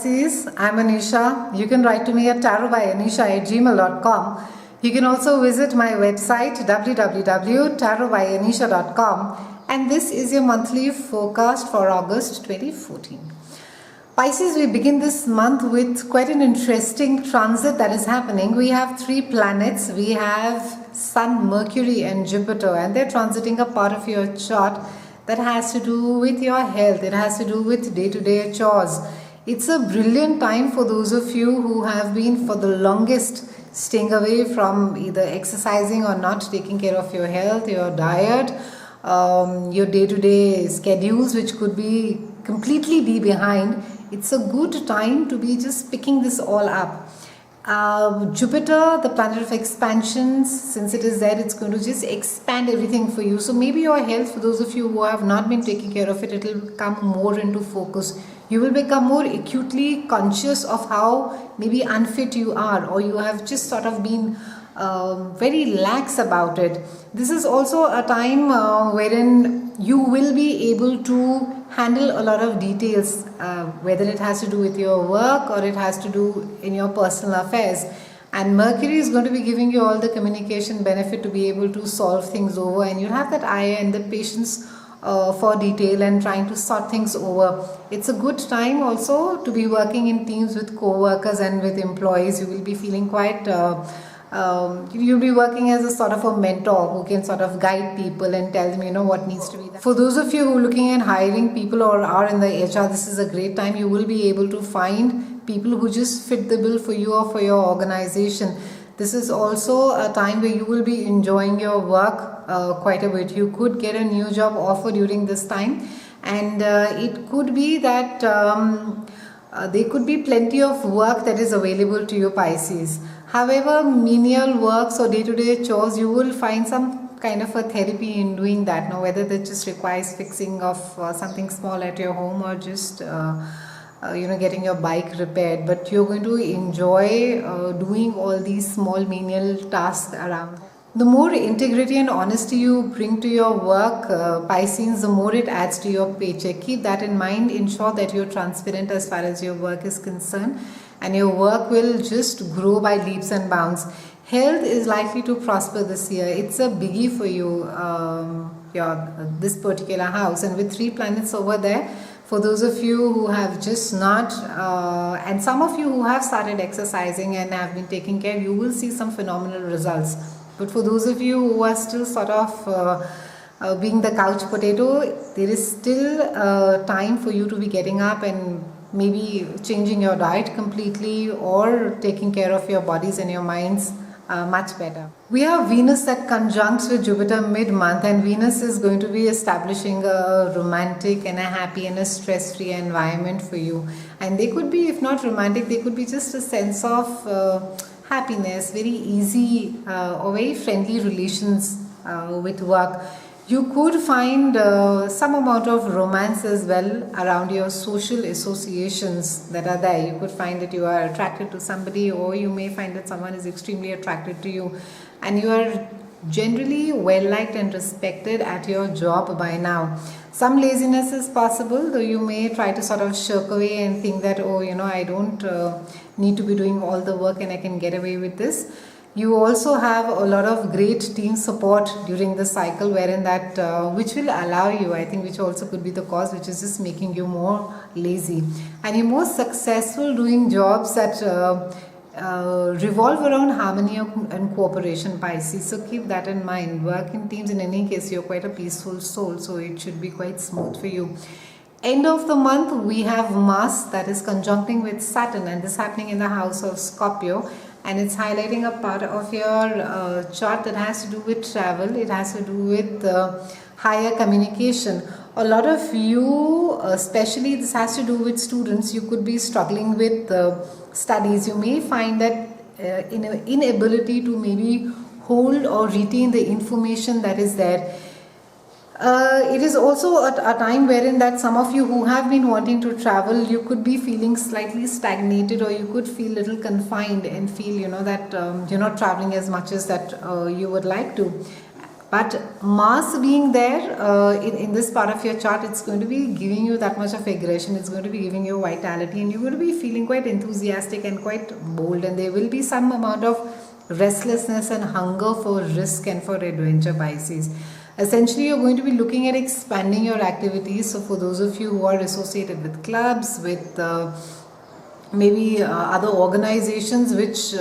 Pisces, I'm Anisha. You can write to me at tarotbyanisha@gmail.com. You can also visit my website www.tarotbyanisha.com, and this is your monthly forecast for August 2014. Pisces, we begin this month with quite an interesting transit that is happening. We have three planets. We have Sun, Mercury and Jupiter, and they're transiting a part of your chart that has to do with your health. It has to do with day-to-day chores. It's a brilliant time for those of you who have been for the longest staying away from either exercising or not taking care of your health, your diet, your day-to-day schedules, which could be completely be behind. It's a good time to be just picking this all up. Jupiter, the planet of expansions, since it is there, it's going to just expand everything for you. So maybe your health, for those of you who have not been taking care of it, it will come more into focus. You will become more acutely conscious of how maybe unfit you are, or you have just sort of been very lax about it. This is also a time wherein you will be able to handle a lot of details, whether it has to do with your work or it has to do in your personal affairs. And Mercury is going to be giving you all the communication benefit to be able to solve things over, and you have that eye and the patience for detail and trying to sort things over. It's a good time also to be working in teams with co-workers and with employees. You will be feeling quite you'll be working as a sort of a mentor who can sort of guide people and tell them, what needs to be done. For those of you who are looking at hiring people or are in the HR, this is a great time. You will be able to find people who just fit the bill for you or for your organization. This is also a time where you will be enjoying your work quite a bit. You could get a new job offer during this time, and it could be that there could be plenty of work that is available to you, Pisces. However, menial works or day-to-day chores, you will find some kind of a therapy in doing that. Now, whether that just requires fixing of something small at your home or just getting your bike repaired, but you're going to enjoy doing all these small menial tasks around. The more integrity and honesty you bring to your work, Pisces, the more it adds to your paycheck. Keep that in mind. Ensure that you're transparent as far as your work is concerned, and your work will just grow by leaps and bounds. Health is likely to prosper this year. It's a biggie for you, this particular house, and with three planets over there, for those of you who have just not, and some of you who have started exercising and have been taking care, you will see some phenomenal results. But for those of you who are still sort of being the couch potato, there is still time for you to be getting up and maybe changing your diet completely or taking care of your bodies and your minds much better. We have Venus that conjuncts with Jupiter mid-month, and Venus is going to be establishing a romantic and a happy and a stress-free environment for you. And they could be, if not romantic, they could be just a sense of happiness, very easy or very friendly relations with work. You could find some amount of romance as well around your social associations that are there. You could find that you are attracted to somebody, or you may find that someone is extremely attracted to you, and you are generally well liked and respected at your job by now. Some laziness is possible, though you may try to sort of shirk away and think that, I don't need to be doing all the work and I can get away with this. You also have a lot of great team support during the cycle, wherein that which will allow you, I think, which also could be the cause, which is just making you more lazy. And you're more successful doing jobs that revolve around harmony and cooperation, Pisces. So keep that in mind. Work in teams, in any case, you're quite a peaceful soul, so it should be quite smooth for you. End of the month, we have Mars that is conjuncting with Saturn, and this happening in the house of Scorpio. And it's highlighting a part of your chart that has to do with travel. It has to do with higher communication. A lot of you, especially this has to do with students, you could be struggling with studies. You may find that inability to maybe hold or retain the information that is there. It is also a time wherein that some of you who have been wanting to travel, you could be feeling slightly stagnated, or you could feel a little confined and feel that you're not traveling as much as that you would like to. But Mars being there in this part of your chart, it's going to be giving you that much of aggression. It's going to be giving you vitality, and you're going to be feeling quite enthusiastic and quite bold. And there will be some amount of restlessness and hunger for risk and for adventure, Pisces. Essentially, you're going to be looking at expanding your activities. So for those of you who are associated with clubs, with maybe other organizations which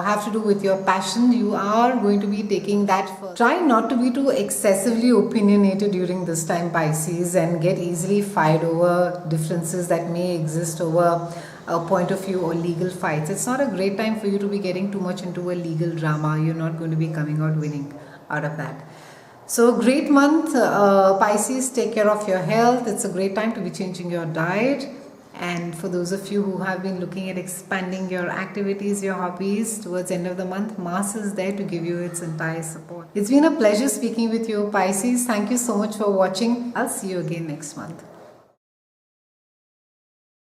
have to do with your passion, you are going to be taking that first. Try not to be too excessively opinionated during this time, Pisces, and get easily fired over differences that may exist over a point of view or legal fights. It's not a great time for you to be getting too much into a legal drama. You're not going to be coming out winning out of that. So great month, Pisces. Take care of your health. It's a great time to be changing your diet. And for those of you who have been looking at expanding your activities, your hobbies towards the end of the month, Mars is there to give you its entire support. It's been a pleasure speaking with you, Pisces. Thank you so much for watching. I'll see you again next month.